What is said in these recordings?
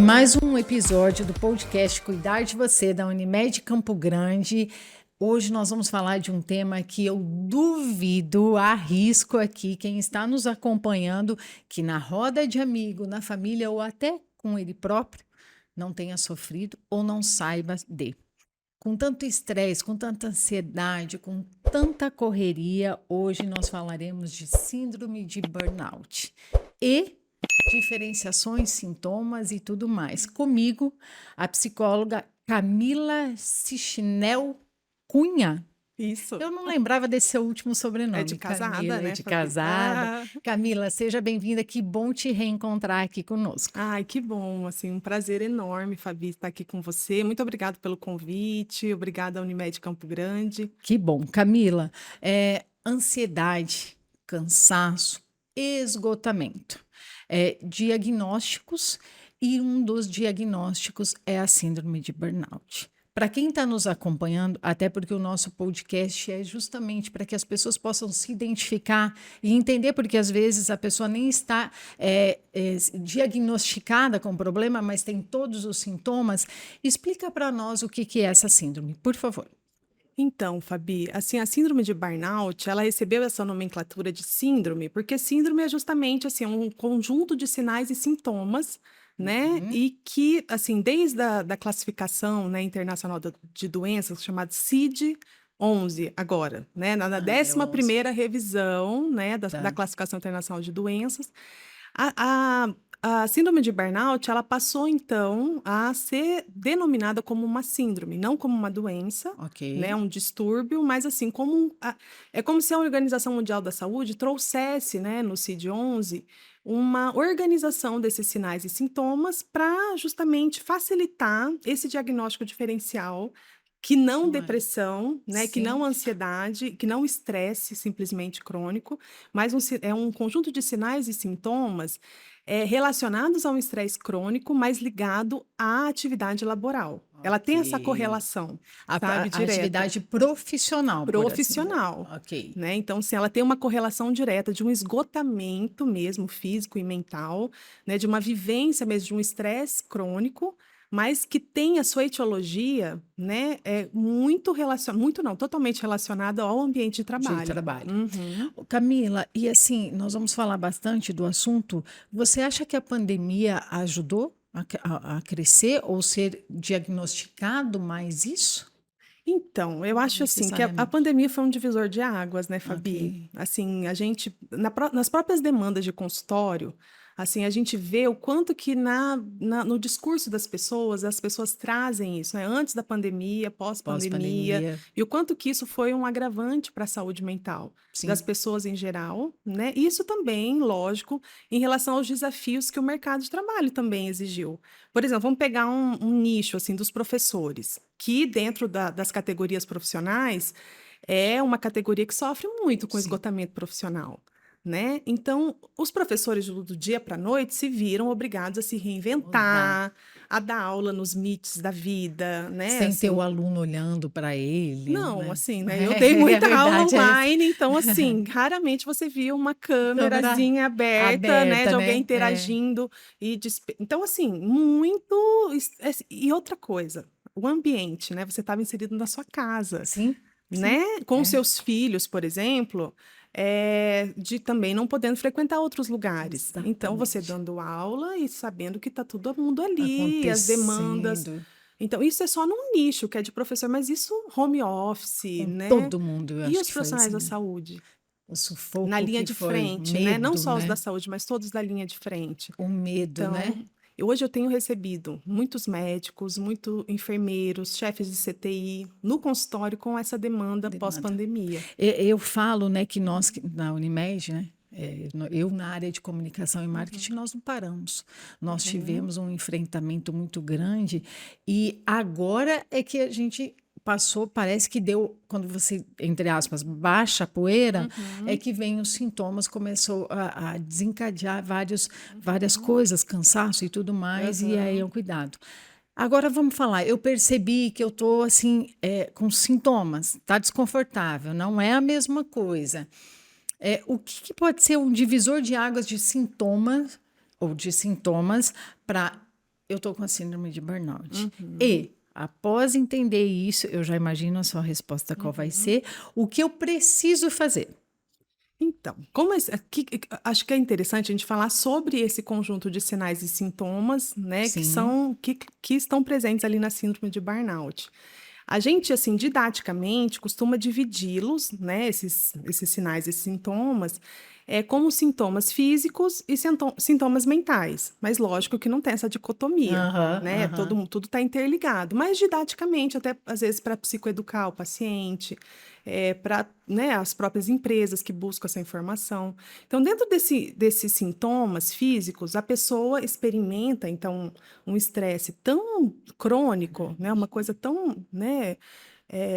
mais um episódio do podcast Cuidar de Você, da Unimed Campo Grande. Hoje nós vamos falar de um tema que eu duvido, arrisco aqui, quem está nos acompanhando, que na roda de amigo, na família ou até com ele próprio, não tenha sofrido ou não saiba de. Com tanto estresse, com tanta ansiedade, com tanta correria, hoje nós falaremos de síndrome de burnout e diferenciações, sintomas e tudo mais. Comigo, a psicóloga Camila Cichinel Cunha. Isso. Eu não lembrava desse seu último sobrenome. É de casada, Camila, né, é de Fabi? casada. Camila, seja bem-vinda. Que bom te reencontrar aqui conosco. Ai, que bom, assim, um prazer enorme, Fabi, estar aqui com você. Muito obrigada pelo convite, obrigada à Unimed Campo Grande. Que bom. Camila, ansiedade, cansaço, esgotamento. Diagnósticos, e um dos diagnósticos é a síndrome de burnout. Para quem está nos acompanhando, até porque o nosso podcast é justamente para que as pessoas possam se identificar e entender, porque às vezes a pessoa nem está diagnosticada com o problema, mas tem todos os sintomas. Explica para nós o que é essa síndrome, por favor. Então, Fabi, assim, a síndrome de burnout, ela recebeu essa nomenclatura de síndrome, porque síndrome é justamente, assim, um conjunto de sinais e sintomas, né? E que, assim, desde a classificação, né, internacional de doenças, chamada CID-11 agora, né? Na 11ª revisão, né, da classificação internacional de doenças, a síndrome de burnout, ela passou, então, a ser denominada como uma síndrome, não como uma doença, né, um distúrbio, mas assim, é como se a Organização Mundial da Saúde trouxesse, né, no CID-11, uma organização desses sinais e sintomas para justamente facilitar esse diagnóstico diferencial, que não depressão, né, que não ansiedade, que não estresse simplesmente crônico, mas é um conjunto de sinais e sintomas relacionados a um estresse crônico, mas ligado à atividade laboral. Ela tem essa correlação, sabe, direta. Atividade profissional. Profissional. Assim, né? Então, assim, ela tem uma correlação direta de um esgotamento mesmo, físico e mental, né, de uma vivência mesmo de um estresse crônico, mas que tem a sua etiologia, né, totalmente relacionada ao ambiente de trabalho. Uhum. Camila, e assim, nós vamos falar bastante do assunto. Você acha que a pandemia ajudou a crescer ou ser diagnosticado mais isso? Então, eu acho assim que a pandemia foi um divisor de águas, né, Fabi? Assim, a gente, nas próprias demandas de consultório, assim, a gente vê o quanto que no discurso das pessoas, as pessoas trazem isso, né? Antes da pandemia, pós-pandemia, e o quanto que isso foi um agravante para a saúde mental das pessoas em geral, né? Isso também, lógico, em relação aos desafios que o mercado de trabalho também exigiu. Por exemplo, vamos pegar um nicho, assim, dos professores, que dentro das categorias profissionais é uma categoria que sofre muito com esgotamento profissional. Né? Então, os professores do dia para a noite se viram obrigados a se reinventar, a dar aula nos meets da vida, né? Sem assim, ter o aluno olhando para ele. Não, né? assim, né? Eu dei muita aula online, então, assim, raramente você via uma câmerazinha aberta, né? De alguém interagindo. Então, assim, muito... E outra coisa, o ambiente, né? Você estava inserido na sua casa. Né? Com seus filhos, por exemplo... de também não podendo frequentar outros lugares. Exatamente. Então, você dando aula e sabendo que está todo mundo ali, as demandas. Então, isso é só num nicho, que é de professor, mas isso home office, com né? todo mundo, eu acho. E os profissionais da saúde? O sufoco na linha de frente, medo, né? Não só né? os da saúde, mas todos da linha de frente. O medo, então, né? Hoje eu tenho recebido muitos médicos, muitos enfermeiros, chefes de CTI no consultório com essa demanda pós-pandemia. Eu falo, né, que nós, na Unimed, né, eu na área de comunicação e marketing, nós não paramos. Nós tivemos um enfrentamento muito grande e agora é que a gente passou, parece que deu, quando você, entre aspas, baixa a poeira, é que vem os sintomas, começou a desencadear várias coisas, cansaço e tudo mais, e aí é um cuidado. Agora vamos falar, eu percebi que eu estou assim, com sintomas, está desconfortável, não é a mesma coisa. O que pode ser um divisor de águas de sintomas ou de sintomas para eu tô com a síndrome de burnout. Uhum, E, após entender isso, eu já imagino a sua resposta qual vai uhum. ser, o que eu preciso fazer. Então, acho que é interessante a gente falar sobre esse conjunto de sinais e sintomas, né, Sim. que estão presentes ali na síndrome de burnout. A gente, assim, didaticamente, costuma dividi-los, né, esses sinais e sintomas, como sintomas físicos e sintomas mentais. Mas lógico que não tem essa dicotomia, Aham, né? aham. Tudo está interligado. Mas didaticamente, até às vezes para psicoeducar o paciente, para, né, as próprias empresas que buscam essa informação. Então, dentro desses sintomas físicos, a pessoa experimenta, então, um estresse tão crônico, né, uma coisa tão, né,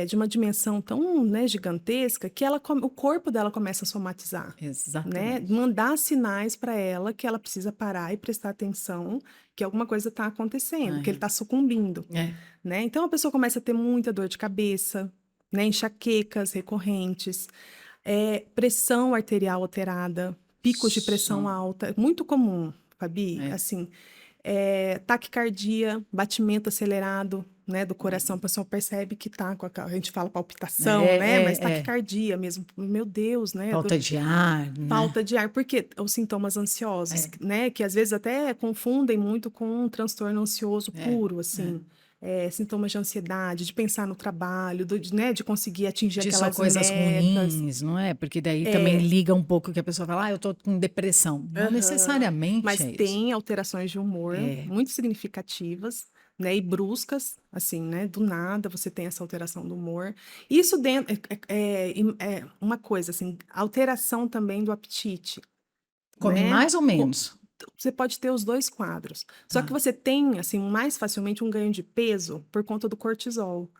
de uma dimensão tão, né, gigantesca, que o corpo dela começa a somatizar, né, Exatamente. mandar sinais para ela que ela precisa parar e prestar atenção, que alguma coisa está acontecendo, que ele É. está sucumbindo, É. né? Então a pessoa começa a ter muita dor de cabeça, né, enxaquecas recorrentes, pressão arterial alterada, picos de pressão Som. alta, é muito comum, Fabi, É. assim, taquicardia, batimento acelerado, né, do coração, a pessoa percebe que tá a gente fala palpitação, né, mas É. taquicardia mesmo, meu Deus, né, Falta de ar, né? falta de ar, porque os sintomas ansiosos, É. né, que às vezes até confundem muito com um transtorno ansioso É. puro, É. assim, sintomas de ansiedade, de pensar no trabalho, né, de conseguir atingir De só aquelas coisas metas. ruins, não é? Porque daí também É, liga um pouco que a pessoa fala, eu tô com depressão. Não aham. necessariamente Mas é isso. tem alterações de humor É. muito significativas, né, e bruscas, assim, né, do nada você tem essa alteração do humor. Isso dentro é uma coisa, assim, alteração também do apetite, Come né? mais ou menos? Você pode ter os dois quadros. Só que Tá. você tem, assim, mais facilmente um ganho de peso por conta do cortisol,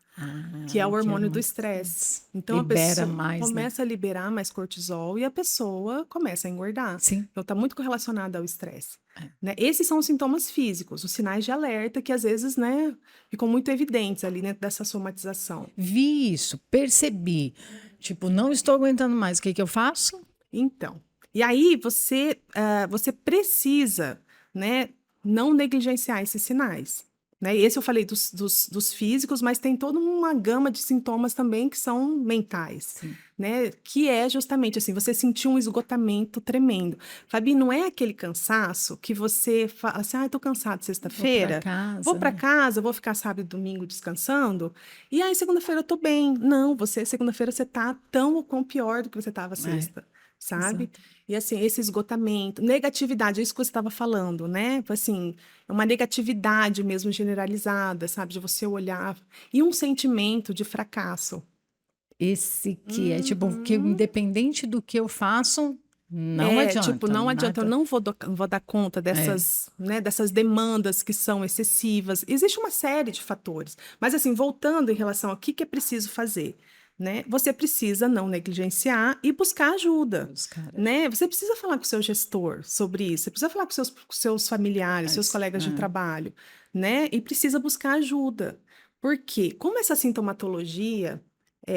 que é o Que é hormônio do muito estresse. estresse. Então a Libera pessoa mais, né? começa a liberar mais cortisol e a pessoa começa a engordar. Sim. Então está muito correlacionado ao estresse, É. né? Esses são os sintomas físicos, os sinais de alerta que às vezes, né, ficam muito evidentes ali dentro dessa somatização. Vi isso, percebi. Tipo, não estou aguentando mais. O que que eu faço? Então, e aí você precisa, né, não negligenciar esses sinais. Né? Esse eu falei dos físicos, mas tem toda uma gama de sintomas também que são mentais, Sim. né? Que é justamente assim, você sentir um esgotamento tremendo. Fabi, não é aquele cansaço que você fala assim, tô cansado Vou para sexta-feira, vou casa, para né? casa, vou ficar sábado e domingo descansando, e aí segunda-feira eu tô bem. Não, segunda-feira você tá tão ou quão pior do que você tava É, sexta. Sabe? exato. E assim, esse esgotamento, negatividade, é isso que você estava falando, né? Assim, é uma negatividade mesmo generalizada, sabe? De você olhar. E um sentimento de fracasso. Esse que é tipo, que Uhum. independente do que eu faço, não Tipo, adianta, não adianta, eu nada. não vou dar conta É, dessas, né, dessas demandas que são excessivas. Existe uma série de fatores. Mas, assim, voltando em relação ao que é preciso fazer, né? Você precisa não negligenciar e buscar ajuda, os caras. né? Você precisa falar com o seu gestor sobre isso, você precisa falar com seus familiares, seus colegas de É. trabalho, né? E precisa buscar ajuda. Porque, como essa sintomatologia,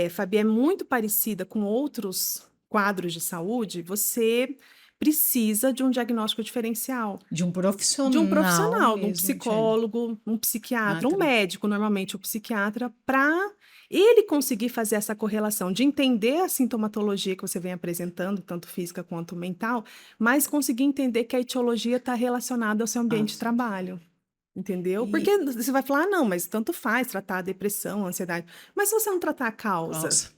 Fabi, é muito parecida com outros quadros de saúde, você precisa de um diagnóstico diferencial, De um de um profissional profissional, de um mesmo, de. psicólogo, um Ah, psiquiatra, um tá. médico, normalmente o psiquiatra, para ele conseguir fazer essa correlação, de entender a sintomatologia que você vem apresentando, tanto física quanto mental, mas conseguir entender que a etiologia está relacionada ao seu Ah, ambiente de trabalho. Entendeu? e Porque você vai falar, não, mas tanto faz tratar a depressão, a ansiedade. Mas se você não tratar a causa nossa,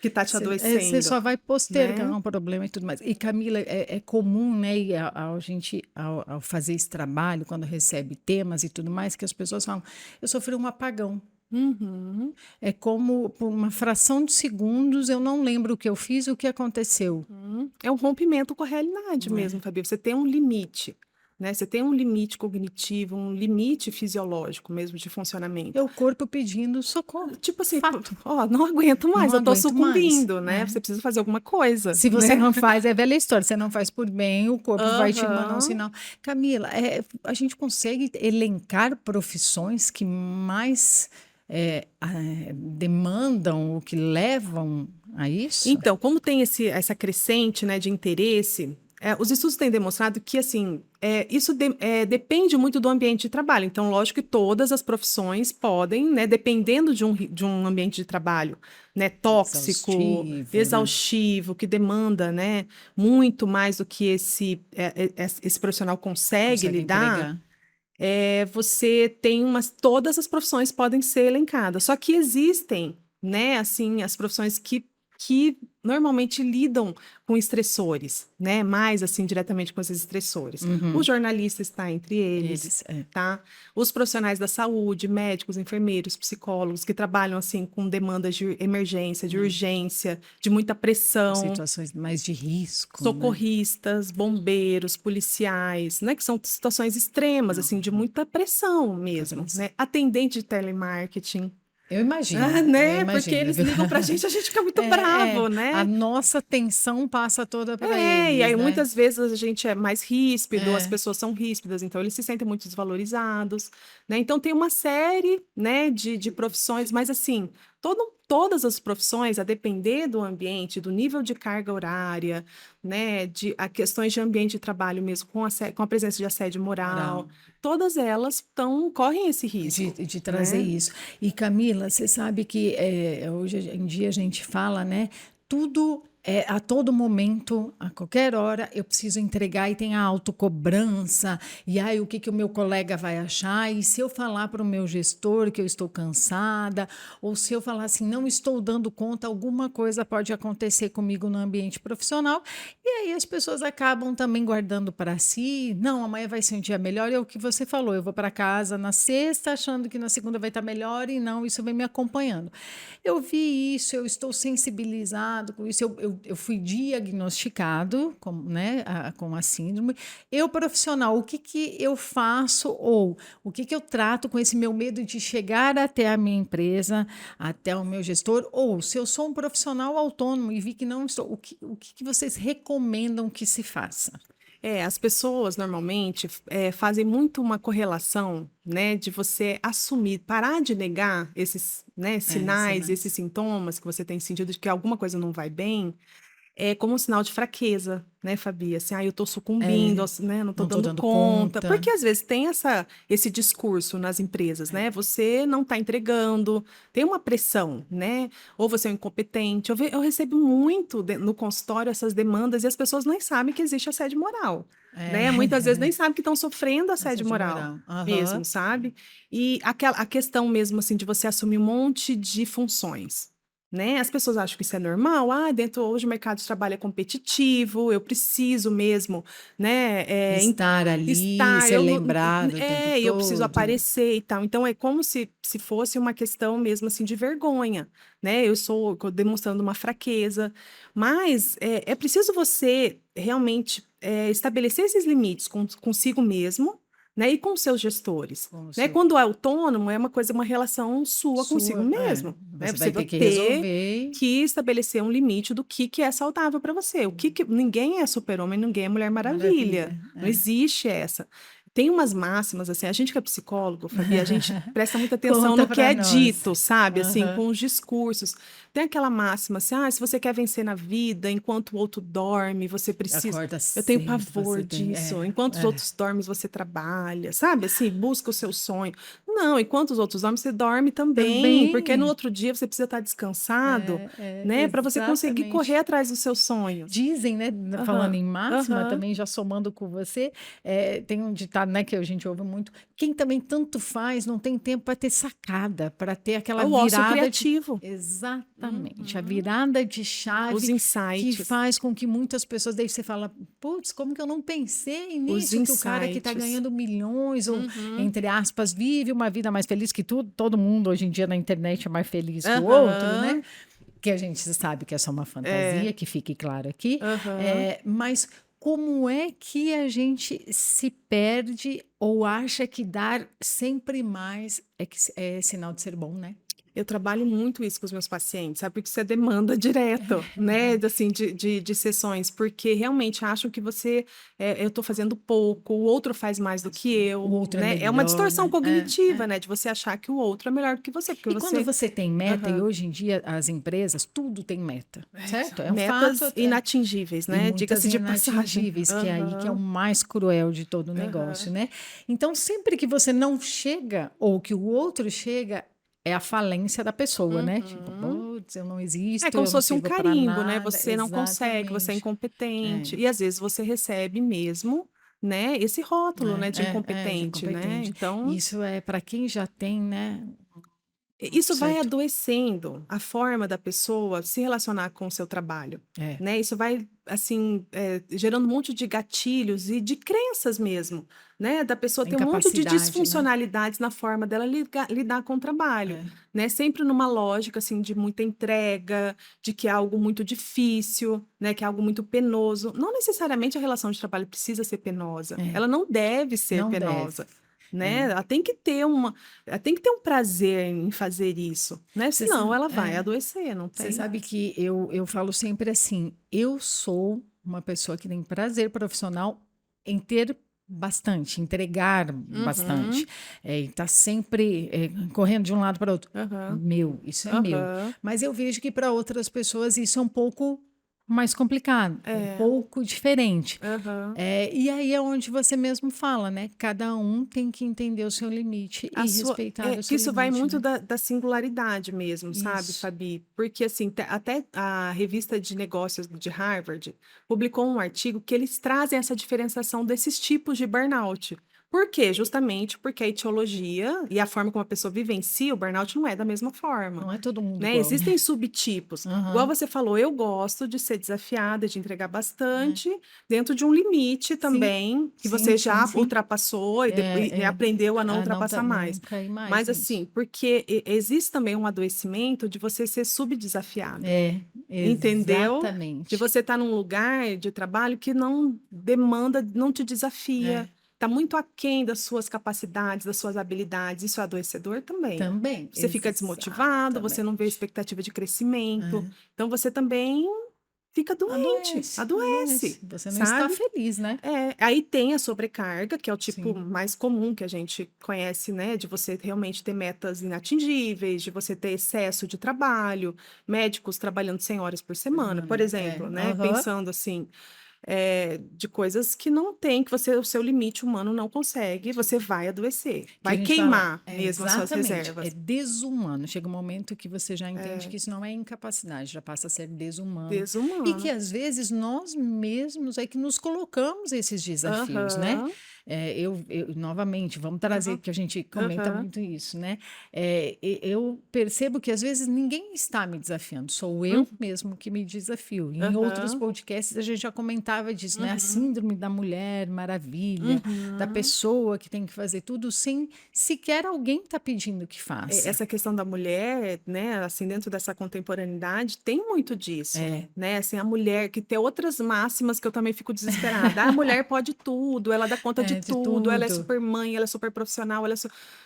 que está te você adoecendo, só vai postergar né? um problema e tudo mais. E Camila, é comum, né, e ao fazer esse trabalho, quando recebe temas e tudo mais, que as pessoas falam, eu sofri um apagão. Uhum, É como por uma fração de segundos eu não lembro o que eu fiz, o que aconteceu. uhum. É um rompimento com a realidade Não mesmo, é? Fabi. Você tem um limite, né? Você tem um limite cognitivo, um limite fisiológico mesmo de É funcionamento. o corpo pedindo socorro. Tipo assim, Fato. ó, não aguento mais, Não eu tô aguento mais. sucumbindo, né? É. Você precisa fazer alguma coisa, Se você né? não faz, é velha história, você não faz por bem, o corpo vai te mandar um Aham. sinal. Camila, a gente consegue elencar profissões que mais demandam, o que levam a isso? Então, como tem essa crescente, né, de interesse, os estudos têm demonstrado que, assim, isso depende muito do ambiente de trabalho. Então, lógico que todas as profissões podem, né, dependendo de um ambiente de trabalho, né, tóxico, Exaustivo, né? exaustivo, que demanda, né, muito mais do que esse profissional consegue Consegue lidar, entregar. você tem todas as profissões podem ser elencadas. Só que existem, né, assim, as profissões que normalmente lidam com estressores, né, mais assim diretamente com esses estressores. O Uhum. jornalista está entre eles, Eles, é. tá? Os profissionais da saúde, médicos, enfermeiros, psicólogos que trabalham assim com demandas de emergência, de urgência, de muita pressão, Situações mais de risco, né? socorristas, bombeiros, policiais, né, que são situações extremas, assim, de Uhum. muita pressão mesmo, Pressão. né? Atendente de telemarketing, Eu né? Porque imagino, eles viu? ligam pra gente, a gente fica muito bravo, A né? nossa atenção passa toda para E eles, aí né? muitas vezes a gente é mais ríspido, as É. pessoas são ríspidas, então eles se sentem muito desvalorizados, né? Então tem uma série, né, de profissões, mas assim, todas as profissões, a depender do ambiente, do nível de carga horária, né, a questões de ambiente de trabalho mesmo, com a presença de assédio moral, Moral. todas elas correm esse risco, De trazer né? isso. E Camila, você sabe que hoje em dia a gente fala, né? Tudo a todo momento, a qualquer hora, eu preciso entregar e tem a autocobrança. E aí, o que, que o meu colega vai achar? E se eu falar para o meu gestor que eu estou cansada, ou se eu falar assim, não estou dando conta, alguma coisa pode acontecer comigo no ambiente profissional. E aí as pessoas acabam também guardando para si. Não, amanhã vai ser um dia melhor. É o que você falou. Eu vou para casa na sexta, achando que na segunda vai estar melhor, e não, isso vem me acompanhando. Eu vi isso, eu estou sensibilizado com isso. Eu fui diagnosticado com a síndrome. Eu, profissional, o que, que eu faço ou o que, que eu trato com esse meu medo de chegar até a minha empresa, até o meu gestor? Ou se eu sou um profissional autônomo e vi que não estou, o que, que vocês recomendam que se faça? As pessoas normalmente fazem muito uma correlação, né, de você assumir, parar de negar esses, né, sinais, esses Sinais. sintomas que você tem sentido de que alguma coisa não vai bem, como um sinal de fraqueza, né, Fabi? Assim, eu tô sucumbindo, né, não tô Não estou dando dando conta. conta. Porque às vezes tem esse discurso nas empresas, né? Você não tá entregando, tem uma pressão, né? Ou você é um incompetente. Eu recebo muito no consultório essas demandas e as pessoas nem sabem que existe assédio moral, né? Muitas vezes nem sabem que estão sofrendo assédio Assédio moral. moral. Mesmo, Aham. sabe? E a questão mesmo assim de você assumir um monte de funções, né? As pessoas acham que isso é normal. Dentro hoje o mercado de trabalho é competitivo, eu preciso mesmo, né? Estar ali, Estar, ser lembrado o tempo eu preciso todo. aparecer e tal. Então é como se fosse uma questão mesmo assim de vergonha, né? Eu demonstrando uma fraqueza, mas é preciso você realmente estabelecer esses limites consigo mesmo. Né, e com seus gestores, Com o né? seu, Quando é autônomo, é uma relação sua consigo sua, mesmo, né? você Você vai vai ter que ter resolver. que estabelecer um limite do que é saudável para você. Ninguém é super-homem, ninguém é Mulher Maravilha. Maravilha. Não existe essa. Tem umas máximas, assim, a gente que é psicólogo, Fabi, a gente presta muita atenção Conta no que para é nós. dito, sabe? Assim, Aham. com os discursos. Tem aquela máxima assim, se você quer vencer na vida, enquanto o outro dorme, você precisa. Acorda Eu tenho cedo, pavor você tem. disso. Enquanto os outros dormem, você trabalha, sabe? Assim, busca o seu sonho. Não, enquanto os outros dormem, você dorme também, porque no Também. outro dia você precisa estar descansado, né? Para você conseguir correr Exatamente. atrás dos seus sonhos. Dizem, né, falando Aham, em máxima, aham. também já somando com você, tem um ditado, né, que a gente ouve muito, quem também tanto faz não tem tempo para ter sacada, para ter É aquela o ócio virada de... criativo. Exatamente, a Uhum. virada de Os chave que insights. faz com que muitas pessoas, daí você fala, putz, como que eu não pensei Os nisso, que o cara que está insights. ganhando milhões, ou, Uhum. entre aspas, vive uma vida mais feliz que tudo, todo mundo hoje em dia na internet é mais feliz que o outro, né? Aham. Que a gente sabe que é só uma É. fantasia, que fique claro aqui, Aham. mas como é que a gente se perde ou acha que dar sempre mais é sinal de ser bom, né? Eu trabalho muito isso com os meus pacientes, sabe? Porque isso é demanda direto, né? Assim, de sessões, porque realmente acham que eu estou fazendo pouco, o outro faz mais do que O eu, outro é né? É uma melhor, distorção né? cognitiva, né? De você achar que o outro é melhor do que você, porque E quando você. você tem meta, e Aham. hoje em dia as empresas, tudo tem meta, certo? É um fato, Metas inatingíveis, e né? muitas Diga-se de passagem. inatingíveis, que é aí que é o Aham, mais cruel de todo o negócio, aham. né? Então, sempre que você não chega, ou que o outro chega, é a falência da pessoa, né? Tipo, Uhum. putz, eu não É existo, como eu se não fosse um sirvo para carimbo, né? nada. Você não consegue, você é Exatamente. É, incompetente. E às vezes você recebe mesmo, né? Esse rótulo, né? De de incompetente, né? competente. Então, Isso é para quem já tem, né? isso vai Certo? adoecendo a forma da pessoa se relacionar com o seu trabalho, É, né? Isso vai, assim, gerando um monte de gatilhos e de crenças mesmo, né? Da pessoa a ter um monte de incapacidade, né? disfuncionalidades na forma dela lidar com o trabalho, É. né? Sempre numa lógica, assim, de muita entrega, de que é algo muito difícil, né? Que é algo muito penoso. Não necessariamente a relação de trabalho precisa ser penosa. É, Ela não deve ser não deve. penosa. Né? É. Ela tem que ter um prazer em fazer isso, né? Você, Senão ela vai é, adoecer, não você tem? sabe que eu falo sempre assim: eu sou uma pessoa que tem prazer profissional em ter bastante, entregar bastante, Uhum, e tá sempre correndo de um lado para outro. aham, Meu, isso é meu. aham, Mas eu vejo que para outras pessoas isso é um pouco mais complicado, um é, pouco diferente. aham. E aí é onde você mesmo fala, né? Cada um tem que entender o seu limite e respeitar o Que seu isso vai limite, muito né? da singularidade mesmo, sabe, Isso. Fabi? Porque, assim, até a revista de negócios de Harvard publicou um artigo que eles trazem essa diferenciação desses tipos de burnout. Por quê? Justamente porque a etiologia e a forma como a pessoa vivencia o burnout não é da mesma forma. Não é todo mundo Né? igual, né? Existem subtipos. Igual Aham. você falou, eu gosto de ser desafiada, de entregar É. bastante, dentro de um limite Sim, também, que sim, você sim, já sim. ultrapassou e É, é. aprendeu a não Ah, não, ultrapassar não mais. cair mais Mas nisso. assim, porque existe também um adoecimento de você ser subdesafiada, É, entendeu? De exatamente. você estar num lugar de trabalho que não demanda, não te desafia. É, Está muito aquém das suas capacidades, das suas habilidades. Isso é adoecedor também. também, Você fica desmotivado, você não vê exatamente. expectativa de crescimento. É. Então você também fica doente, Adoece, adoece. adoece, Você não está sabe? feliz, né? Aí tem a sobrecarga, que é o tipo Sim. mais comum que a gente conhece, né? De você realmente ter metas inatingíveis, de você ter excesso de trabalho, médicos trabalhando 100 horas por semana, por Semana. É, exemplo, né? aham. Pensando assim, de coisas que não tem, que o seu limite humano não consegue, você vai adoecer, Que a vai gente fala, queimar mesmo as suas exatamente, é reservas. desumano. Chega um momento que você já entende É que isso não é incapacidade, já passa a ser desumano. E que desumano. às vezes nós mesmos é que nos colocamos esses desafios, né? Aham, Novamente, vamos trazer, aham, que a gente comenta aham. muito isso, né? Eu percebo que às vezes ninguém está me desafiando, sou eu Uhum, mesmo que me desafio. Em outros aham, podcasts a gente já comentava disso, né? A uhum, síndrome da mulher maravilha, da uhum. pessoa que tem que fazer tudo sem sequer alguém tá pedindo que faça. Essa questão da mulher, né, assim, dentro dessa contemporaneidade, tem muito disso, É, né? Assim, a mulher que tem outras máximas que eu também fico desesperada. Ah, a mulher pode tudo, ela dá conta de é de tudo, ela é tudo. super mãe, ela é super profissional,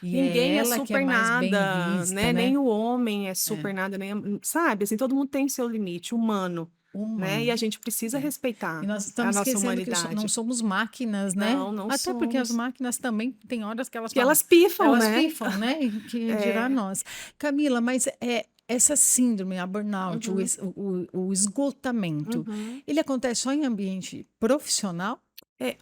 E é ninguém é ela que é super mais bem nada, vista, né? Nem né? o homem é É, super nada, nem, sabe? Assim, todo mundo tem seu limite humano, né? E a humano. gente precisa É. E respeitar nós a estamos nossa esquecendo que não humanidade. somos máquinas, né? Não, não Até porque as somos. máquinas também têm horas que elas Que falam, elas pifam, elas né? pifam, né? E que dirá É. nós. Camila, mas essa síndrome, a burnout, Uhum, o esgotamento, uhum. ele acontece só em ambiente profissional?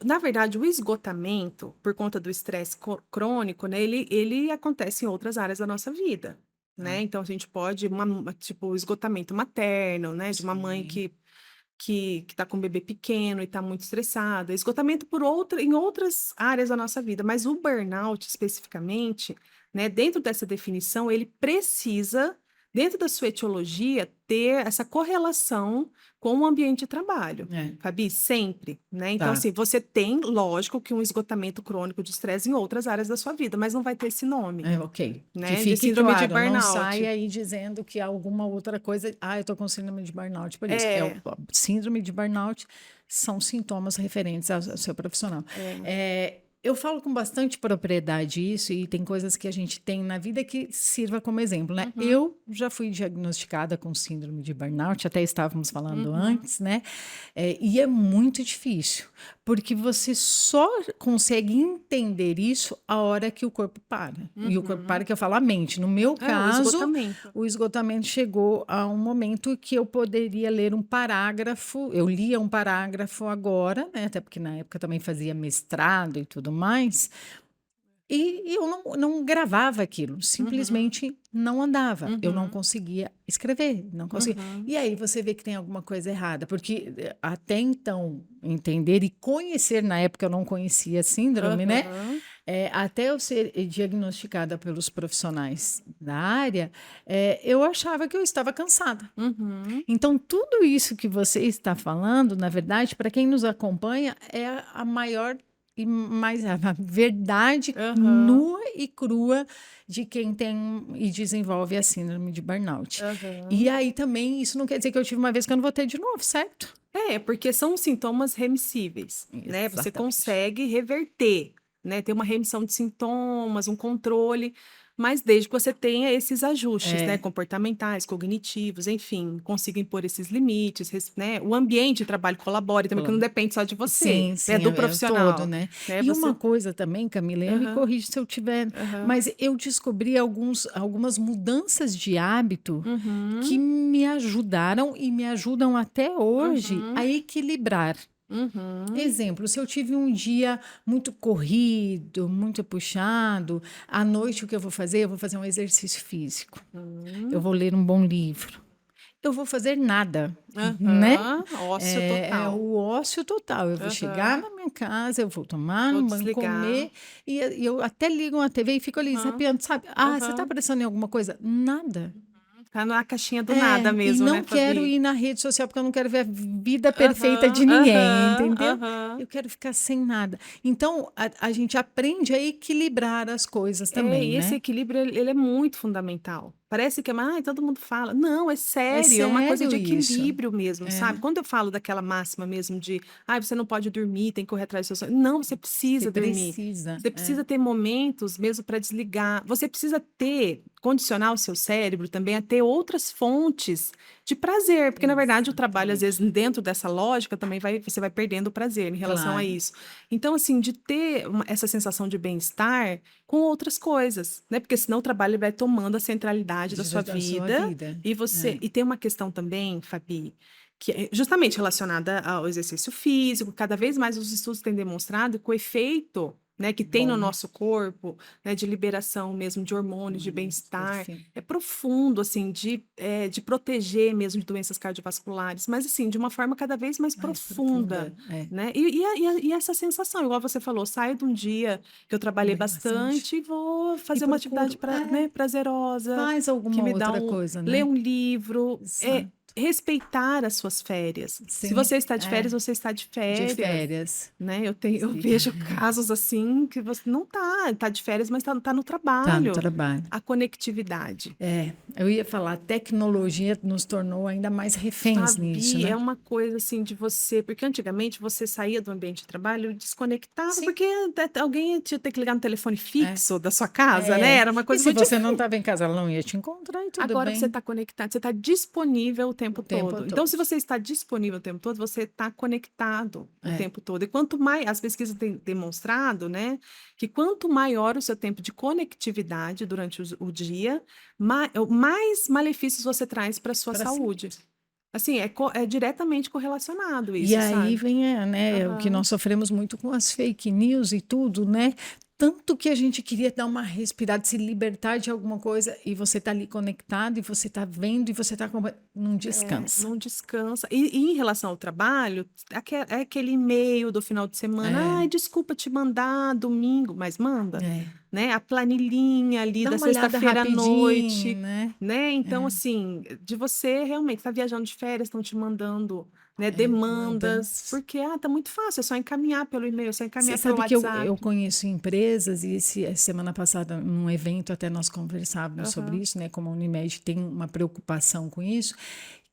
Na verdade, o esgotamento, por conta do estresse crônico, né, ele acontece em outras áreas da nossa vida, Ah, né? Então, a gente pode, tipo, o esgotamento materno, né, de uma mãe sim. que tá com um bebê pequeno e tá muito estressada, esgotamento em outras áreas da nossa vida, mas o burnout especificamente, né, dentro dessa definição, ele precisa, dentro da sua etiologia, ter essa correlação com o ambiente de trabalho. É, Fabi, sempre, né? Então, tá. assim, você tem, lógico, que um esgotamento crônico de estresse em outras áreas da sua vida, mas não vai ter esse nome, Ok. Que né? De fique síndrome de claro, não burnout. saia aí dizendo que alguma outra coisa. Ah, eu tô com síndrome de burnout por isso. É, Síndrome de burnout são sintomas referentes ao seu profissional. é. É, Eu falo com bastante propriedade isso, e tem coisas que a gente tem na vida que sirva como exemplo, né? Uhum, Eu já fui diagnosticada com síndrome de burnout, até estávamos falando uhum, antes, né? E é muito difícil, porque você só consegue entender isso a hora que o corpo para. E o corpo para, uhum. que eu falo a mente. No meu É, o caso, esgotamento. o esgotamento chegou a um momento que eu poderia ler um parágrafo, eu lia um parágrafo agora, né? Até porque na época eu também fazia mestrado e tudo mais, e eu não gravava aquilo, Uhum, simplesmente não andava, eu não uhum, conseguia escrever, não conseguia. uhum. E aí você vê que tem alguma coisa errada, porque até então entender e conhecer, na época eu não conhecia a síndrome, né? Aham. Até eu ser diagnosticada pelos profissionais da área, eu achava que eu estava cansada. Uhum. Então, tudo isso que você está falando, na verdade, para quem nos acompanha, é a maior e mais a verdade Aham. nua e crua de quem tem e desenvolve a síndrome de burnout. E Aham. aí também, isso não quer dizer que eu tive uma vez que eu não vou ter de novo, certo? É, porque são sintomas remissíveis, né? Você Exatamente. consegue reverter, né? Ter uma remissão de sintomas, um controle, mas desde que você tenha esses ajustes, né? É, Comportamentais, cognitivos, enfim, consiga impor esses limites, né? O ambiente de trabalho colabore também, que não depende só de você, sim, né? sim, Do é o todo, profissional, né? né? E uma Você. coisa também, Camila, me Aham, corrige se eu tiver, aham. mas eu descobri algumas mudanças de hábito que Uhum, me ajudaram e me ajudam até hoje a uhum, equilibrar. uhum, Exemplo, se eu tive um dia muito corrido, muito puxado, à noite o que eu vou fazer? Eu vou fazer um exercício físico. Eu uhum, vou ler um bom livro. Eu vou fazer nada, né? aham. Ócio É total. o ócio total. Eu vou chegar Aham. na minha casa, eu vou tomar Vou um banho, desligar. comer, e eu até ligo uma TV e fico ali Aham, zapeando, sabe? Ah, você está aham. pensando em alguma coisa? Nada. Tá na caixinha do nada E mesmo, né, não quero Fabi? ir na rede social porque eu não quero ver a vida perfeita Aham, de ninguém, aham, entendeu? aham. Eu quero ficar sem nada. Então, a gente aprende a equilibrar as coisas É, também, e esse né? equilíbrio, ele é muito fundamental. Parece que todo mundo fala. Não, é É sério, é uma coisa sério de isso. equilíbrio mesmo, sabe? Quando eu falo daquela máxima mesmo de, você não pode dormir, tem que correr atrás do seu sonho. Não, você Você precisa dormir. precisa. Você precisa ter momentos mesmo para desligar. Você precisa condicionar o seu cérebro também a ter outras fontes de prazer, porque na verdade o trabalho, às vezes, Exatamente. dentro dessa lógica, também você vai perdendo o prazer em relação a Claro. isso. Então, assim, de ter essa sensação de bem-estar com outras coisas, né? Porque senão o trabalho vai tomando a centralidade da sua Da sua vida vida. e você e tem uma questão também, Fabi, que é justamente relacionada ao exercício físico. Cada vez mais os estudos têm demonstrado que o efeito, né, que tem no Bom, nosso corpo, né, de liberação mesmo de hormônios, de bem-estar, perfeito. é profundo, assim, de proteger mesmo de doenças cardiovasculares, mas assim, de uma forma cada vez mais Mais profunda, profunda. É. né? E essa sensação, igual você falou, saio de um dia que eu trabalhei Comer bastante. bastante e vou E fazer uma atividade procuro. né, prazerosa, Faz que alguma me dá outra coisa, ler né? um livro, Exato. respeitar as suas férias. Se Sim, você está de férias, você está de de férias, férias. né? Eu Sim. vejo casos assim que você não tá de férias, mas tá no Tá no trabalho. trabalho. A conectividade. Eu ia falar, a tecnologia nos tornou ainda mais reféns nisso, Fabi, é né? uma coisa assim de você, porque antigamente você saía do ambiente de trabalho e desconectava, Sim. porque alguém tinha que ligar no telefone É, fixo da sua casa, né? é. Era uma E coisa se muito você não difícil. estava em casa, ela não ia te encontrar e tudo Agora você bem está conectado, você está disponível o o tempo tempo todo. Então, todo. se você está disponível o tempo todo, você está conectado o É, tempo todo. E quanto mais, as pesquisas têm demonstrado, né, que quanto maior o seu tempo de conectividade durante o dia, mais malefícios você traz para a sua para si. saúde. Assim, é diretamente correlacionado E isso, aí sabe? vem, né, o que Aham. nós sofremos muito com as fake news e tudo, né? Tanto que a gente queria dar uma respirada, se libertar de alguma coisa, e você tá ali conectado, e você tá vendo, e você tá não descansa. Não descansa. E em relação ao trabalho, é aquele e-mail do final de semana, É, desculpa te mandar domingo, mas manda, é. né? A planilhinha ali Dá da uma olhada sexta-feira à rapidinho, noite, né? né? Então, assim, de você realmente estar viajando de férias, estão te mandando, né, Mandando. demandas, porque, tá muito fácil, é só encaminhar pelo e-mail, é só Você encaminhar pelo sabe que eu WhatsApp. conheço empresas, e semana passada, num evento, até nós conversávamos sobre Aham. isso, né? Como a Unimed tem uma preocupação com isso,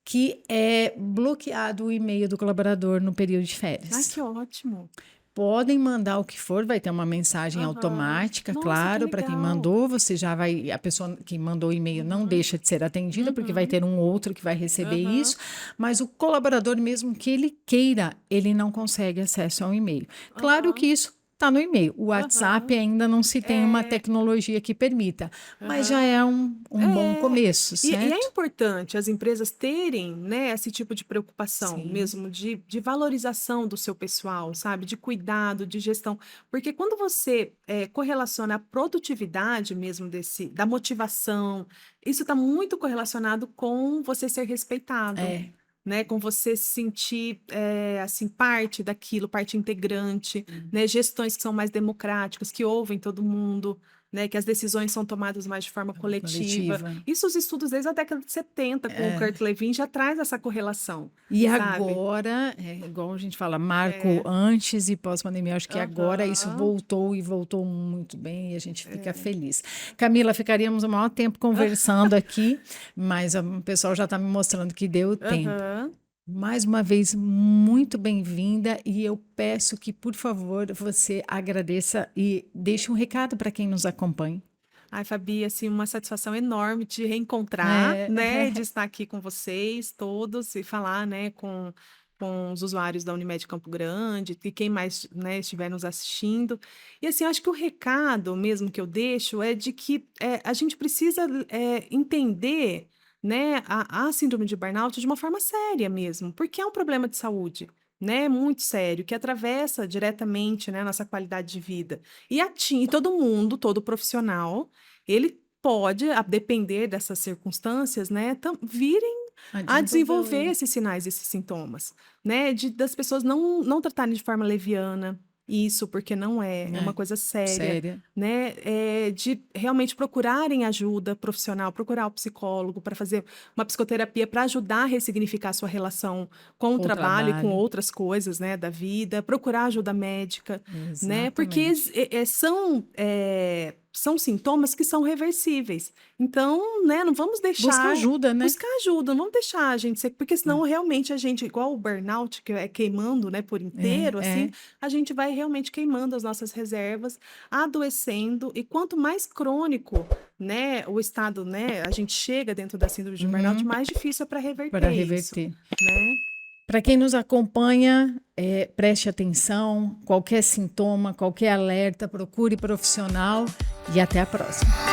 que é bloqueado o e-mail do colaborador no período de Ah, férias. que ótimo. podem mandar o que for, vai ter uma mensagem Aham. automática, Nossa, que claro, para quem legal. mandou, você já vai, a pessoa que mandou o e-mail não deixa de ser atendida, porque vai Uhum. ter um outro que vai receber Aham. isso, mas o colaborador, mesmo que ele queira, ele não consegue acesso ao e-mail. Claro que Aham. isso está no e-mail. O WhatsApp Aham. ainda não se tem uma É. tecnologia que permita, mas já Aham. é um bom É, começo, e é certo? importante as empresas terem, né, esse tipo de preocupação Sim, mesmo de valorização do seu pessoal, sabe? De cuidado, de gestão. Porque quando você correlaciona a produtividade mesmo da motivação, isso está muito correlacionado com você ser respeitado. é. Né, com você se sentir assim parte daquilo, parte integrante, né, gestões que são mais democráticas, que ouvem todo mundo, né, que as decisões são tomadas mais de forma coletiva. Coletiva. Isso os estudos desde a década de 70 com o Kurt Lewin já traz essa correlação, E sabe? agora, igual a gente fala, marco É, antes e pós-pandemia, acho que agora isso aham, voltou e voltou muito bem e a gente fica feliz. Camila, ficaríamos o maior tempo conversando aqui, mas o pessoal já está me mostrando que deu tempo. aham. Mais uma vez, muito bem-vinda e eu peço que, por favor, você agradeça e deixe um recado para quem nos acompanha. Ai, Fabi, assim, uma satisfação enorme de reencontrar, É, né, de estar aqui com vocês todos e falar, né, com os usuários da Unimed Campo Grande e quem mais, né, estiver nos assistindo. E assim, eu acho que o recado mesmo que eu deixo é de que a gente precisa entender, né, a síndrome de burnout de uma forma séria mesmo, porque é um problema de saúde. Né, muito sério, que atravessa diretamente, né, nossa qualidade de vida. E todo mundo, todo profissional, ele pode, a depender dessas circunstâncias, né, virem a a desenvolveu desenvolver ele. esses sinais, esses sintomas, né, das pessoas não tratarem de forma leviana isso, porque não é uma É, coisa séria, séria. né, de realmente procurarem ajuda profissional, procurar o psicólogo para fazer uma psicoterapia para ajudar a ressignificar a sua relação com o Com o trabalho e com trabalho. outras coisas, né, da vida, procurar ajuda médica, né, porque Exatamente. são sintomas que são reversíveis. Então, né, não vamos Busca deixar ajuda, né? buscar ajuda, não vamos deixar a gente ser, porque senão realmente a gente, igual o burnout, que é queimando, né, por É, inteiro, assim, é. a gente vai realmente queimando as nossas reservas, adoecendo, e quanto mais crônico, né, o estado, né, a gente chega dentro da síndrome de burnout, mais difícil é para Para reverter isso, reverter. né? Para quem nos acompanha, preste atenção, qualquer sintoma, qualquer alerta, procure profissional e até a próxima.